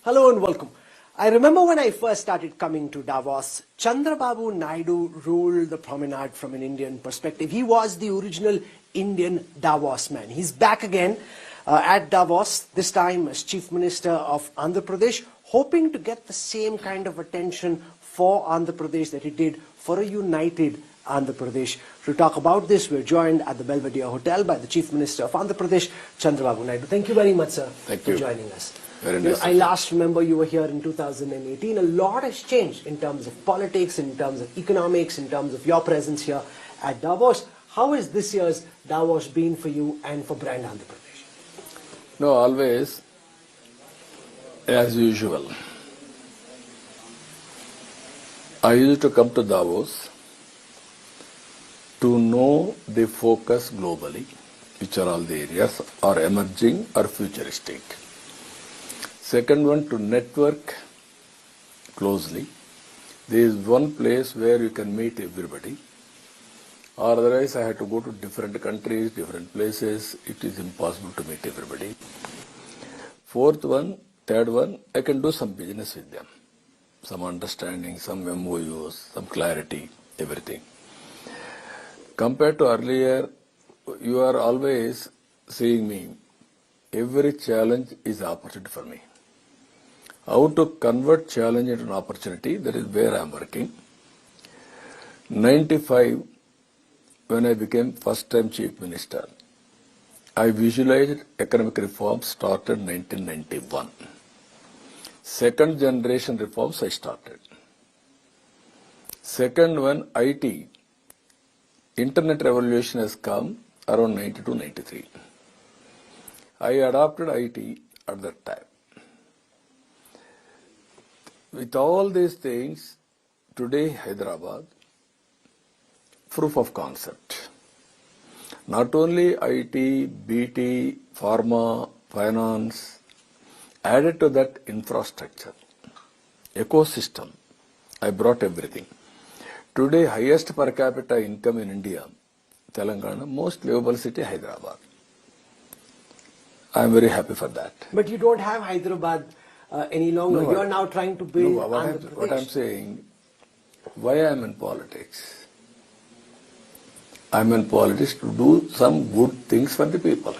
Hello and welcome. I remember when I first started coming to Davos, Chandrababu Naidu ruled the promenade from an Indian perspective. He was the original Indian Davos man. He's back again at Davos, this time as Chief Minister of Andhra Pradesh, hoping to get the same kind of attention for Andhra Pradesh that he did for a united Andhra Pradesh. To talk about this, we're joined at the Belvedere Hotel by the Chief Minister of Andhra Pradesh, Chandrababu Naidu. Thank you very much, sir, for joining us. Very nice. I last remember you were here in 2018. A lot has changed in terms of politics, in terms of economics, in terms of your presence here at Davos. How has this year's Davos been for you and for brand Andhra Pradesh? No, always, as usual. I used to come to Davos to know the focus globally, which are all the areas, are emerging or futuristic. Second one, to network closely. There is one place where you can meet everybody. Otherwise, I had to go to different countries, different places. It is impossible to meet everybody. Fourth one, third one, I can do some business with them. Some understanding, some MOUs, some clarity, everything. Compared to earlier, you are always seeing me. Every challenge is an opportunity for me. How to convert challenge into an opportunity, that is where I am working. 95, when I became first time Chief Minister, I visualized economic reforms started 1991. Second generation reforms I started. Second one, IT. Internet revolution has come around 92-93. I adopted IT at that time. With all these things, today Hyderabad, proof of concept. Not only IT, BT, pharma, finance, added to that infrastructure, ecosystem, I brought everything. Today, highest per capita income in India, Telangana, most livable city, Hyderabad. I am very happy for that. But you don't have Hyderabad any longer. No, you are now trying to build Andhra Pradesh. What I am saying, why I am in politics? I am in politics to do some good things for the people.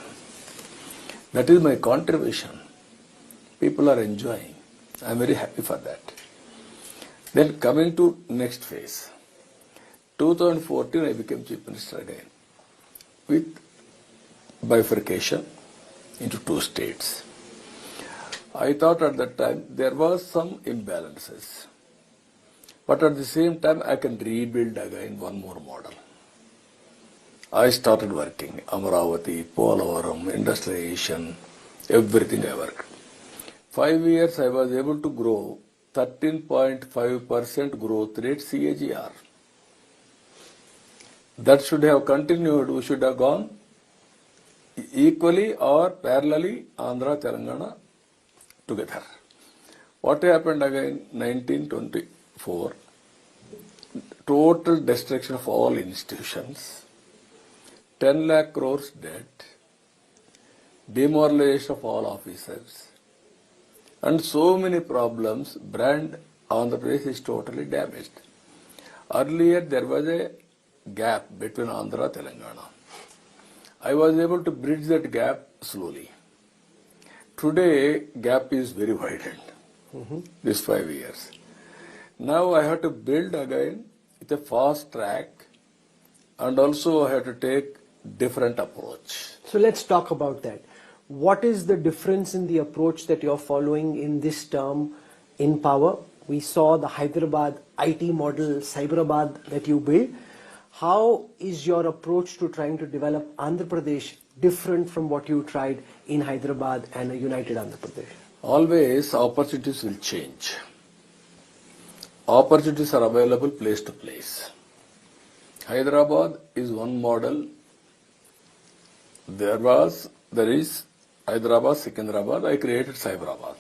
That is my contribution. People are enjoying. I am very happy for that. Then coming to next phase. 2014 I became Chief Minister again with bifurcation into two states. I thought at that time there was some imbalances. But at the same time I can rebuild again one more model. I started working, Amaravati, Polavaram, industrialization, everything I worked. 5 years I was able to grow 13.5% growth rate CAGR. That should have continued. We should have gone equally or parallelly Andhra, Telangana together. What happened again? 1924, total destruction of all institutions, 10 lakh crores debt, demoralization of all officers, and so many problems. Brand Andhra Pradesh is totally damaged. Earlier there was a gap between Andhra and Telangana. I was able to bridge that gap slowly. Today, gap is very widened, these 5 years. Now I have to build again with a fast track, and also I have to take different approach. So let's talk about that. What is the difference in the approach that you're following in this term in power? We saw the Hyderabad IT model, Cyberabad that you built. How is your approach to trying to develop Andhra Pradesh different from what you tried in Hyderabad and a united Andhra Pradesh? Always opportunities will change. Opportunities are available place to place. Hyderabad is one model. There is Hyderabad, Secunderabad. I created Cyberabad.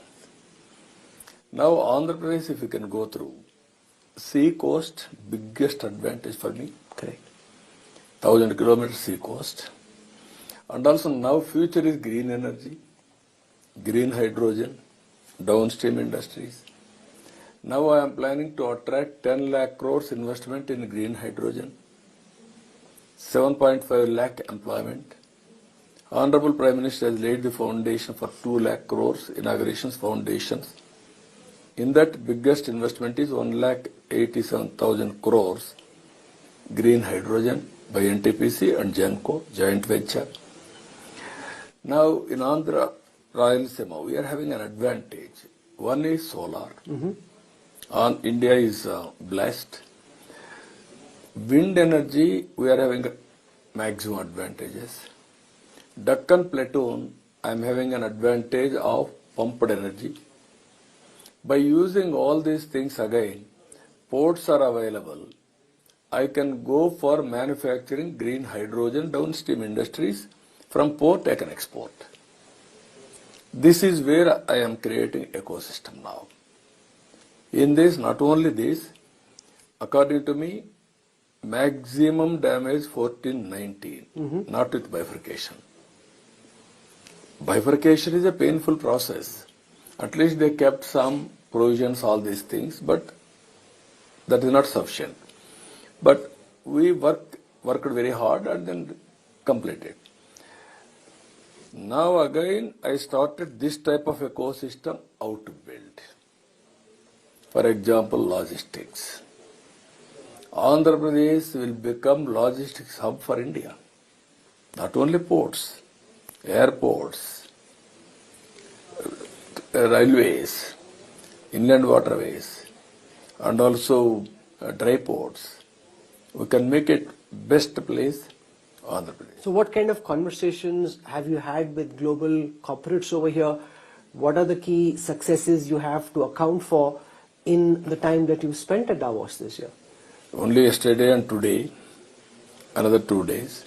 Now Andhra Pradesh, if you can go through, sea coast, biggest advantage for me. Correct. 1,000 kilometers sea coast. And also now future is green energy, green hydrogen, downstream industries. Now I am planning to attract 10 lakh crores investment in green hydrogen, 7.5 lakh employment. Honorable Prime Minister has laid the foundation for 2 lakh crores inaugurations foundations. In that, biggest investment is 1,87,000 crores green hydrogen by NTPC and Genco joint venture. Now in Andhra, Rayalaseema, we are having an advantage. One is solar. India is blessed. Wind energy, we are having maximum advantages. Deccan Plateau, I am having an advantage of pumped energy. By using all these things again, ports are available. I can go for manufacturing green hydrogen downstream industries. From port I can export. This is where I am creating ecosystem now. In this, not only this, according to me, maximum damage 1419, not with bifurcation. Bifurcation is a painful process. At least they kept some provisions, all these things, but that is not sufficient. But we worked very hard and then completed. Now again, I started this type of ecosystem how to build. For example, logistics. Andhra Pradesh will become logistics hub for India. Not only ports, airports, railways, inland waterways, and also dry ports. We can make it best place, Andhra Pradesh. So what kind of conversations have you had with global corporates over here? What are the key successes you have to account for in the time that you've spent at Davos this year? Only yesterday and today, another 2 days.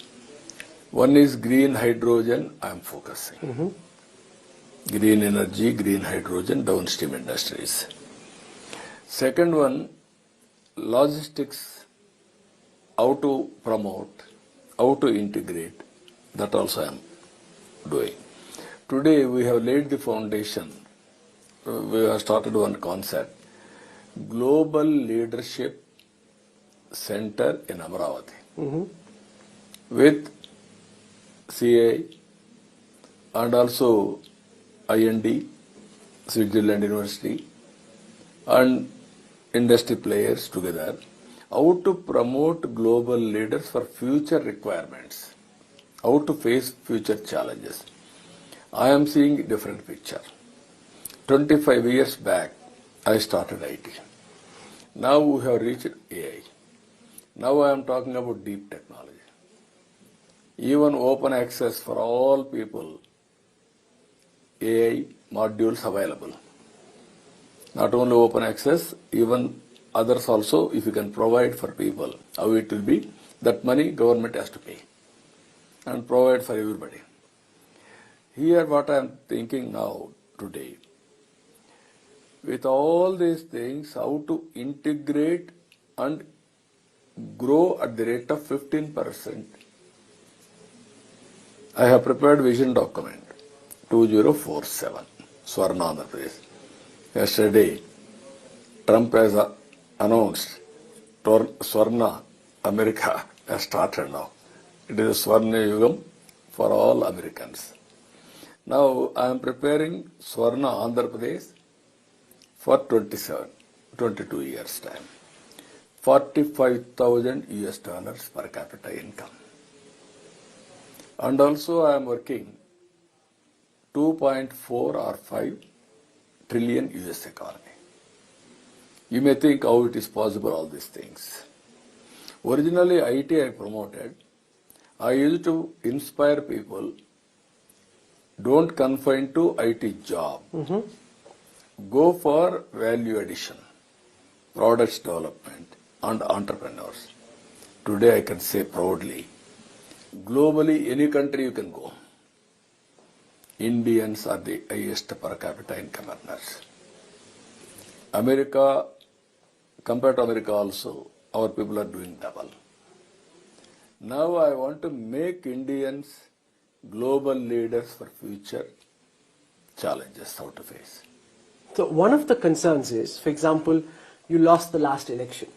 One is green hydrogen, I am focusing. Green energy, green hydrogen, downstream industries. Second one, logistics, how to promote, how to integrate, that also I am doing. Today we have laid the foundation, we have started one concept, Global Leadership Center in Amravati, with CA and also IND, Switzerland University, and industry players together, how to promote global leaders for future requirements, how to face future challenges. I am seeing a different picture. 25 years back, I started IT. Now we have reached AI. Now I am talking about deep technology. Even open access for all people, AI modules available. Not only open access, even others also, if you can provide for people, how it will be, that money government has to pay and provide for everybody. Here what I am thinking now, today, with all these things, how to integrate and grow at the rate of 15%. I have prepared vision document 2047, Swarna Andhra Pradesh. Yesterday, Trump has announced Swarna America has started now. It is a Swarna Yugam for all Americans. Now I am preparing Swarna Andhra Pradesh for 22 years time. $45,000 per capita income. And also I am working 2.4 or 5 trillion US economy. You may think how it is possible, all these things. Originally IT I promoted. I used to inspire people, don't confine to IT job. Go for value addition, products development and entrepreneurs. Today I can say proudly, globally any country you can go. Indians are the highest per capita income earners. America, compared to America also, our people are doing double. Now I want to make Indians global leaders for future challenges how to face. So one of the concerns is, for example, you lost the last election.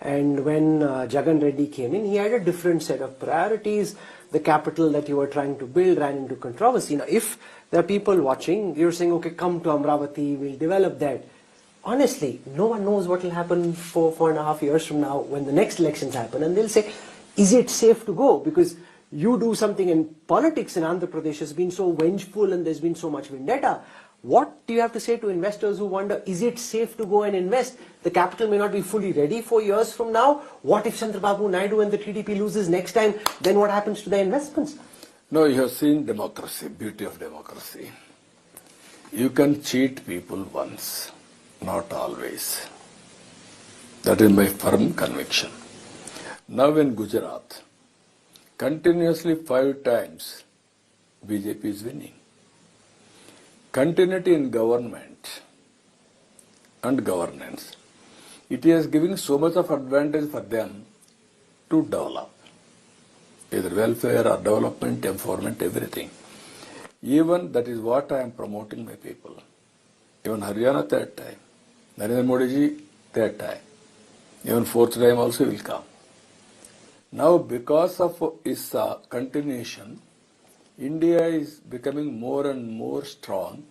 And when Jagan Reddy came in, he had a different set of priorities. The capital that you were trying to build ran into controversy. Now, if there are people watching, you're saying, okay, come to Amravati, we'll develop that. Honestly, no one knows what will happen 4.5 years from now when the next elections happen. And they'll say, is it safe to go? Because you do something in politics in Andhra Pradesh has been so vengeful and there's been so much vendetta. What do you have to say to investors who wonder, is it safe to go and invest? The capital may not be fully ready 4 years from now. What if Chandrababu Naidu and the TDP loses next time? Then what happens to their investments? No, you have seen democracy, beauty of democracy. You can cheat people once, not always. That is my firm conviction. Now in Gujarat, continuously 5 times BJP is winning. Continuity in government and governance, it is giving so much of advantage for them to develop, either welfare or development, empowerment, everything. Even that is what I am promoting my people. Even Haryana 3rd time, Narendra Modi ji 3rd time, even 4th time also will come. Now because of its continuation, India is becoming more and more strong.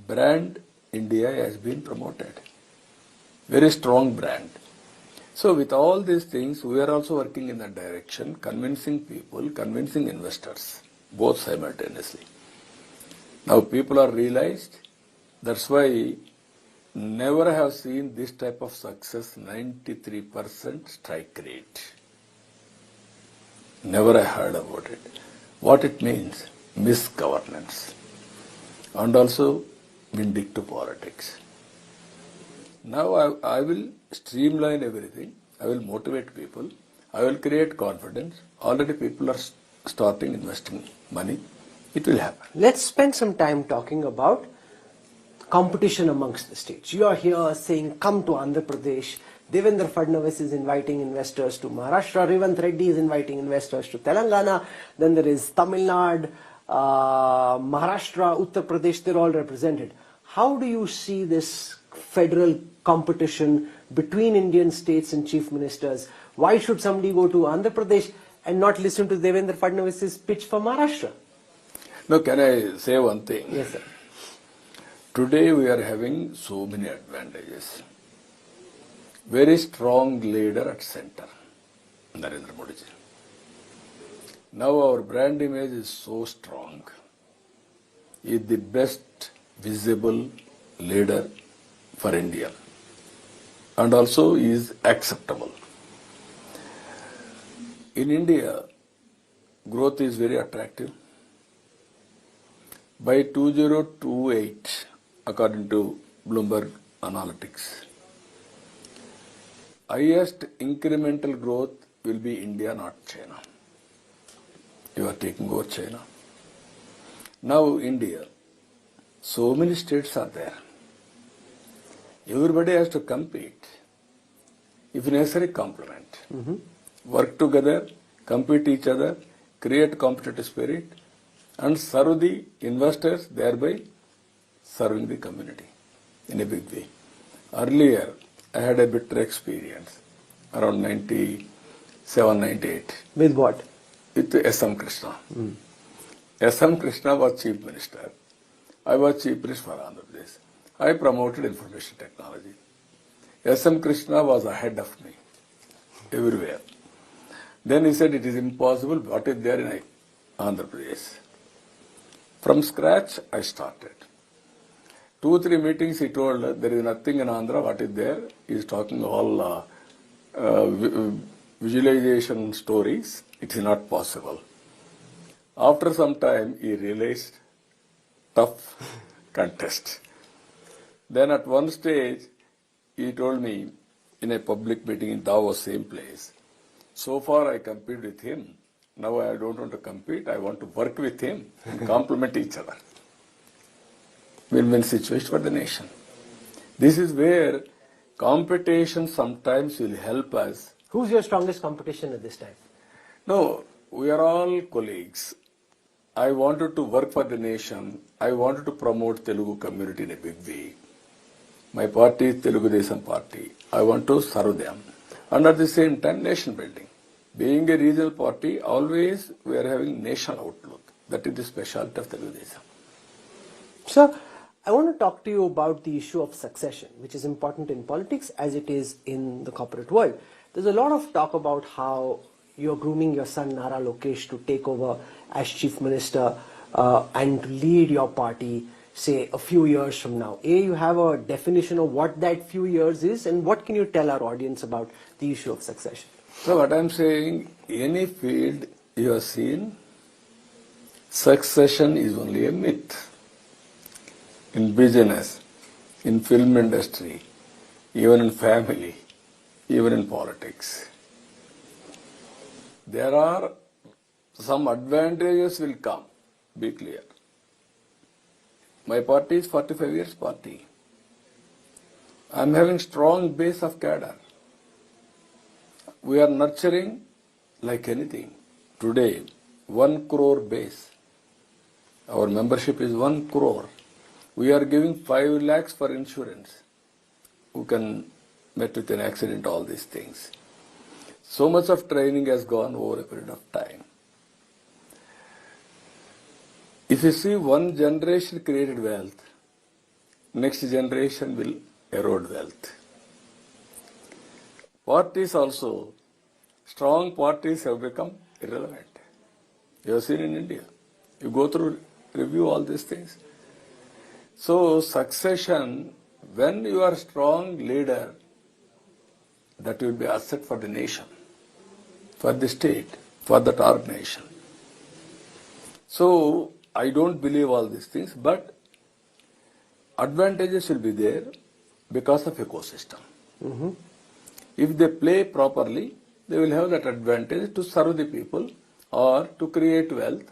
Brand India has been promoted. Very strong brand. So with all these things, we are also working in that direction, convincing people, convincing investors, both simultaneously. Now people are realized, that's why never have seen this type of success, 93% strike rate. Never I heard about it. What it means? Misgovernance. And also vindictive politics. Now I will streamline everything. I will motivate people. I will create confidence. Already people are starting investing money. It will happen. Let's spend some time talking about competition amongst the states. You are here saying, come to Andhra Pradesh. Devendra Fadnavis is inviting investors to Maharashtra. Revanth Reddy is inviting investors to Telangana. Then there is Tamil Nadu, Maharashtra, Uttar Pradesh. They're all represented. How do you see this federal competition between Indian states and chief ministers? Why should somebody go to Andhra Pradesh and not listen to Devendra Fadnavis's pitch for Maharashtra? Now, can I say one thing? Yes, sir. Today we are having so many advantages. Very strong leader at center, Narendra Modi ji. Now our brand image is so strong. He is the best visible leader for India. And also he is acceptable. In India, growth is very attractive. By 2028, according to Bloomberg Analytics, highest incremental growth will be India, not China. You are taking over China. Now India, so many states are there. Everybody has to compete. If necessary, complement. Work together, compete each other, create competitive spirit, and serve the investors, thereby serving the community in a big way. Earlier, I had a bitter experience around 97, 98. With what? With S.M. Krishna. S.M. Krishna was Chief Minister. I was Chief Minister for Andhra Pradesh. I promoted information technology. S.M. Krishna was ahead of me everywhere. Then he said, it is impossible. What is there in Andhra Pradesh? From scratch, I started. 2-3 meetings he told, there is nothing in Andhra, what is there? He is talking all visualization stories. It is not possible. After some time, he realized tough contest. Then at one stage, he told me in a public meeting in Davos, same place, so far I compete with him. Now I don't want to compete, I want to work with him and complement each other. Win-win situation for the nation. This is where competition sometimes will help us. Who's your strongest competition at this time? No, we are all colleagues. I wanted to work for the nation. I wanted to promote Telugu community in a big way. My party is Telugu Desam Party. I want to serve them. And at the same time, nation building. Being a regional party, always we are having national outlook. That is the specialty of Telugu Desam. Sir, I want to talk to you about the issue of succession, which is important in politics as it is in the corporate world. There's a lot of talk about how you're grooming your son Nara Lokesh to take over as chief minister and to lead your party, say, a few years from now. You have a definition of what that few years is, and what can you tell our audience about the issue of succession? So what I'm saying, any field you have seen, succession is only a myth. In business, in film industry, even in family, even in politics. There are some advantages will come, be clear. My party is 45 years party. I'm having strong base of cadre. We are nurturing like anything. Today, 1 crore base. Our membership is 1 crore. We are giving 5 lakhs for insurance. Who can met with an accident, all these things. So much of training has gone over a period of time. If you see one generation created wealth, next generation will erode wealth. Parties also, strong parties have become irrelevant. You have seen in India. You go through, review all these things. So succession, when you are a strong leader, that will be asset for the nation, for the state, for that organization. So I don't believe all these things, but advantages will be there because of ecosystem. Mm-hmm. If they play properly, they will have that advantage to serve the people or to create wealth.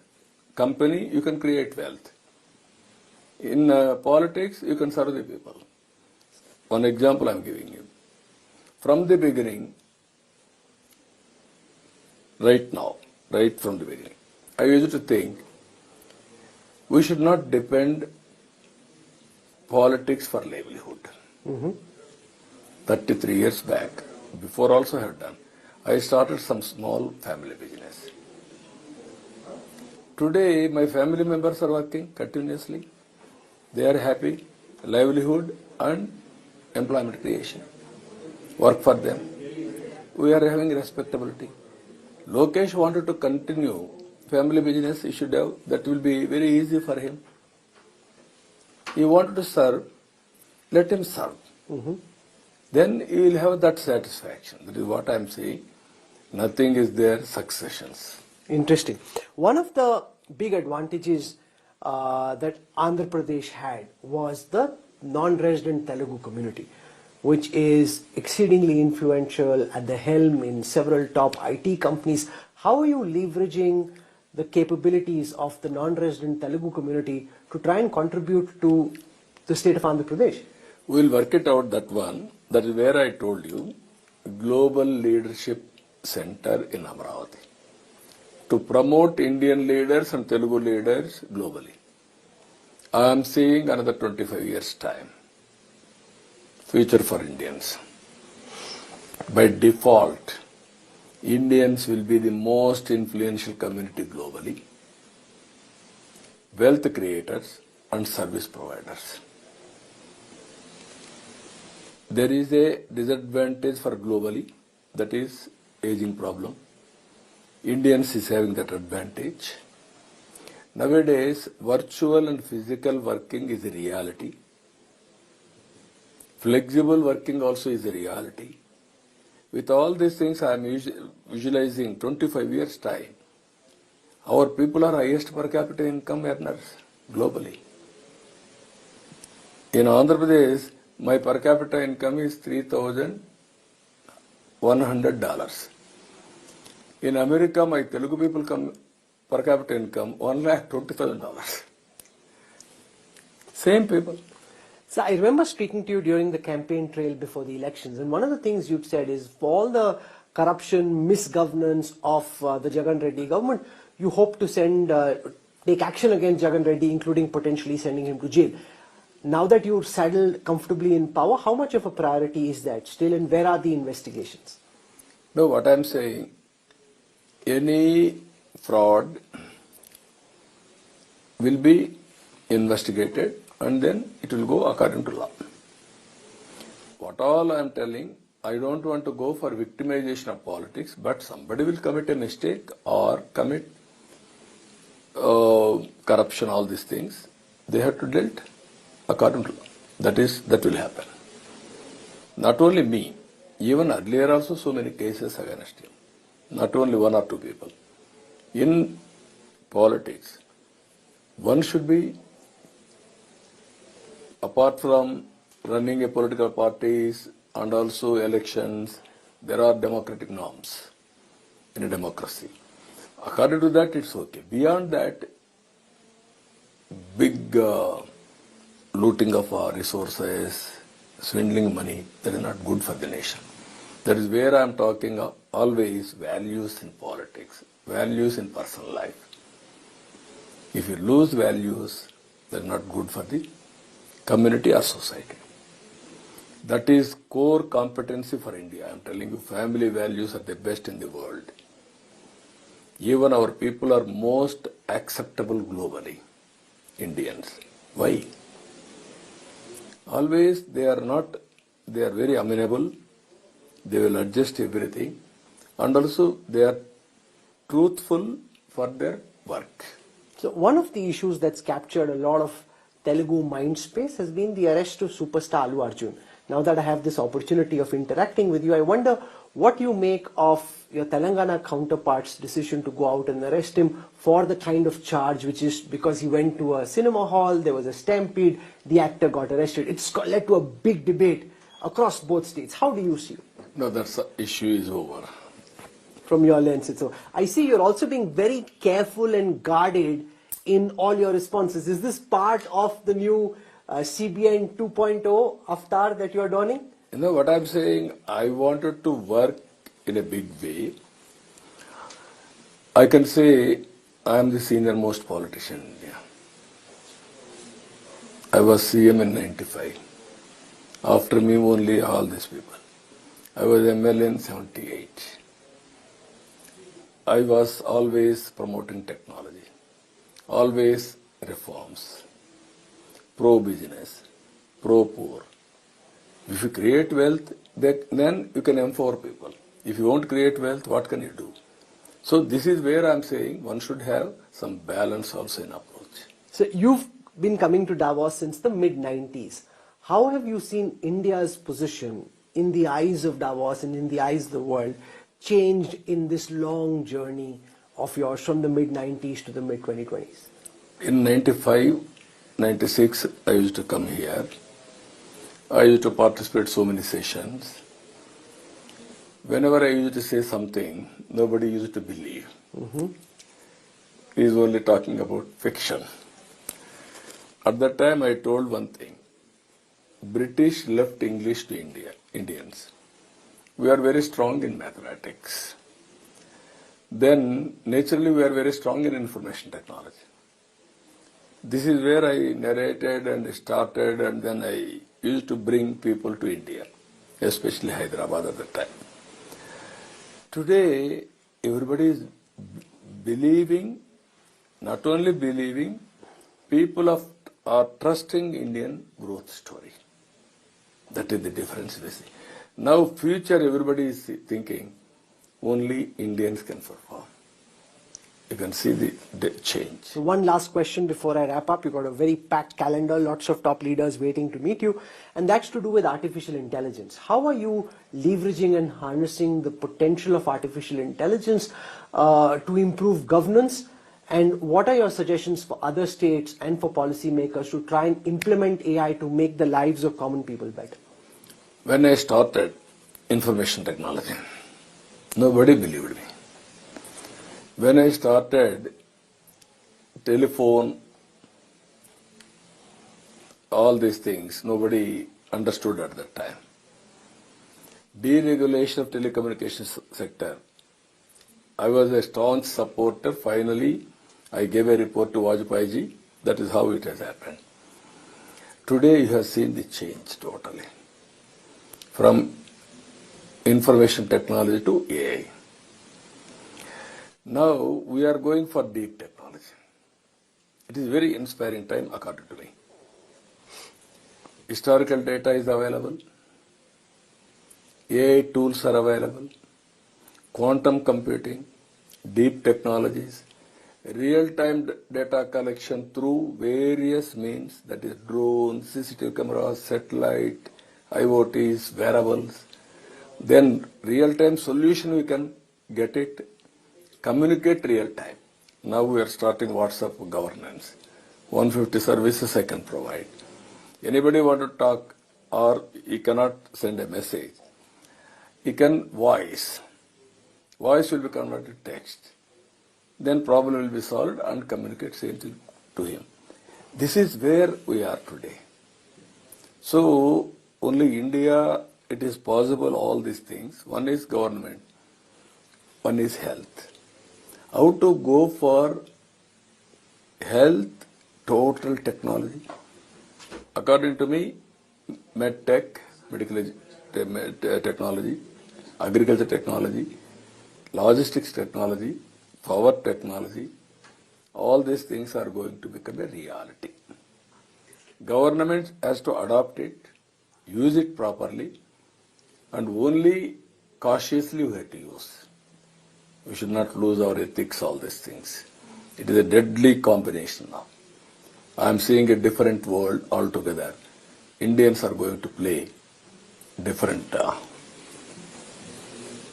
Company, you can create wealth. In politics, you can serve the people. One example I'm giving you. From the beginning, right now, right from the beginning, I used to think we should not depend politics for livelihood. Mm-hmm. 33 years back, before also I have done, I started some small family business. Today, my family members are working continuously. They are happy, livelihood and employment creation. Work for them. We are having respectability. Lokesh wanted to continue family business, he should have, that will be very easy for him. He wanted to serve, let him serve. Mm-hmm. Then he will have that satisfaction. That is what I am saying. Nothing is there, successions. Interesting. One of the big advantages that Andhra Pradesh had was the non-resident Telugu community, which is exceedingly influential, at the helm in several top IT companies. How are you leveraging the capabilities of the non-resident Telugu community to try and contribute to the state of Andhra Pradesh? We will work it out, that one. That is where I told you, Global Leadership Center in Amravati. To promote Indian leaders and Telugu leaders globally. I am seeing another 25 years time. Future for Indians. By default, Indians will be the most influential community globally, wealth creators and service providers. There is a disadvantage for globally, that is aging problem. Indians is having that advantage. Nowadays, virtual and physical working is a reality. Flexible working also is a reality. With all these things, I am visualizing 25 years time. Our people are highest per capita income earners globally. In Andhra Pradesh, my per capita income is $3,100. In America, my Telugu people per capita income $1,20,000. Same people. So I remember speaking to you during the campaign trail before the elections, and one of the things you'd said is, for all the corruption, misgovernance of the Jagan Reddy government, you hope to take action against Jagan Reddy, including potentially sending him to jail. now that you're settled comfortably in power, how much of a priority is that still, and where are the investigations? No, what I'm saying, any fraud will be investigated and then it will go according to law. What all I'm telling, I don't want to go for victimization of politics, but somebody will commit a mistake or commit corruption, all these things. They have to dealt according to law. That will happen. Not only me, even earlier also so many cases against him. Not only one or two people. In politics, one should be, apart from running a political parties and also elections, there are democratic norms in a democracy. According to that, it's okay. Beyond that, big looting of our resources, swindling money, that is not good for the nation. That is where I am talking of always values in politics, values in personal life. If you lose values, that is not good for the community or society. That is core competency for India. I am telling you, family values are the best in the world. Even our people are most acceptable globally, Indians. Why? Always they are very amenable, they will adjust everything, and also they are truthful for their work. So one of the issues that's captured a lot of Telugu mind space has been the arrest of superstar Allu Arjun. Now that I have this opportunity of interacting with you, I wonder what you make of your Telangana counterpart's decision to go out and arrest him for the kind of charge which is because he went to a cinema hall, there was a stampede, the actor got arrested. It's led to a big debate across both states. How do you see it? No, that issue is over. From your lens, it's over. I see you're also being very careful and guarded in all your responses. Is this part of the new CBN 2.0 avatar that you're donning? You know what I'm saying? I wanted to work in a big way. I can say I am the senior most politician in India. I was CM in 95. After me only all these people. I was MLA in 78. I was always promoting technology, always reforms, pro-business, pro-poor. If you create wealth, then you can empower people. If you won't create wealth, what can you do? So this is where I'm saying one should have some balance also in approach. So you've been coming to Davos since the mid-90s. How have you seen India's position in the eyes of Davos and in the eyes of the world changed in this long journey of yours from the mid-90s to the mid-2020s? In 95, 96, I used to come here. I used to participate so many sessions. Whenever I used to say something, nobody used to believe. He is only talking about fiction. At that time, I told one thing. British left English to Indians. We are very strong in mathematics. Then, naturally, we are very strong in information technology. This is where I narrated and started, and then I used to bring people to India, especially Hyderabad at the time. Today, everybody is believing, not only believing, people are trusting Indian growth story. That is the difference we see. Now, future, everybody is thinking only Indians can perform. You can see the change. So one last question before I wrap up. You've got a very packed calendar, lots of top leaders waiting to meet you, and that's to do with artificial intelligence. How are you leveraging and harnessing the potential of artificial intelligence to improve governance? And what are your suggestions for other states and for policymakers to try and implement AI to make the lives of common people better? When I started information technology, nobody believed me. When I started telephone, all these things, nobody understood at that time. Deregulation of telecommunications sector, I was a staunch supporter. Finally, I gave a report to Vajpayee ji. That is how it has happened. Today you have seen the change totally. From information technology to AI. Now we are going for deep technology. It is very inspiring time according to me. Historical data is available. AI tools are available. Quantum computing, deep technologies, real-time data collection through various means, that is drones, CCTV cameras, satellite, IoTs, wearables. Then real-time solution we can get it, communicate real-time. Now we are starting WhatsApp governance. 150 services I can provide. Anybody want to talk or he cannot send a message. He can voice. Voice will be converted to text. Then problem will be solved and communicate same thing to him. This is where we are today. So only India, it is possible all these things. One is government, one is health. How to go for health, total technology? According to me, medtech, medical technology, agriculture technology, logistics technology, power technology, all these things are going to become a reality. Government has to adopt it, use it properly, and only cautiously we have to use. We should not lose our ethics, all these things. It is a deadly combination now. I am seeing a different world altogether. Indians are going to play different.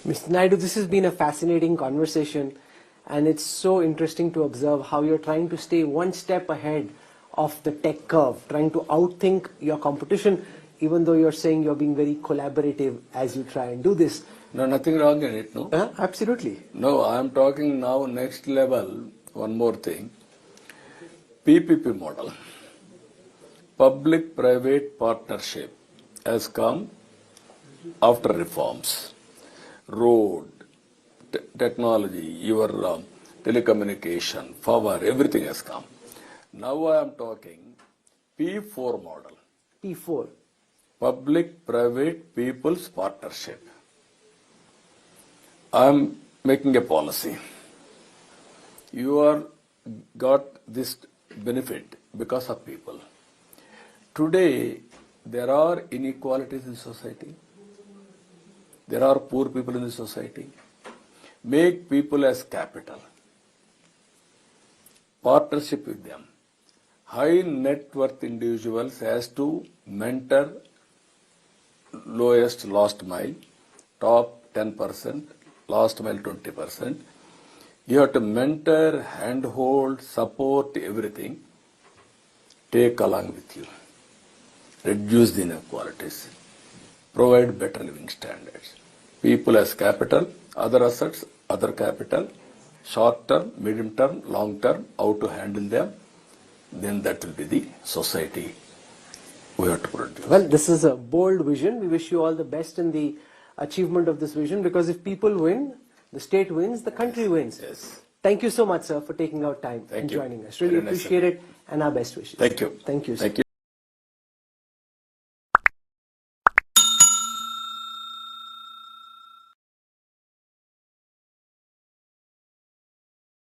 Mr. Naidu, this has been a fascinating conversation, and it's so interesting to observe how you're trying to stay one step ahead of the tech curve, trying to outthink your competition, even though you're saying you're being very collaborative as you try and do this. No, nothing wrong in it, no? Absolutely. No, I am talking now next level, one more thing. PPP model, public-private partnership, has come after reforms. Road, technology, your telecommunication, power, everything has come. Now I am talking P4 model. P4. Public-private people's partnership. I am making a policy. You are got this benefit because of people. Today, there are inequalities in society. There are poor people in the society. Make people as capital. Partnership with them. High net worth individuals has to mentor lowest last mile, top 10%, last mile 20%. You have to mentor, handhold, support everything. Take along with you. Reduce the inequalities. Provide better living standards. People as capital, other assets, other capital, short term, medium term, long term, how to handle them, then that will be the society we have to produce. Well, this is a bold vision. We wish you all the best in the achievement of this vision, because if people win, the state wins, the country wins. Yes. Thank you so much, sir, for taking out time and joining us. Really appreciate it, and our best wishes. Thank you. Thank you, sir. Thank you.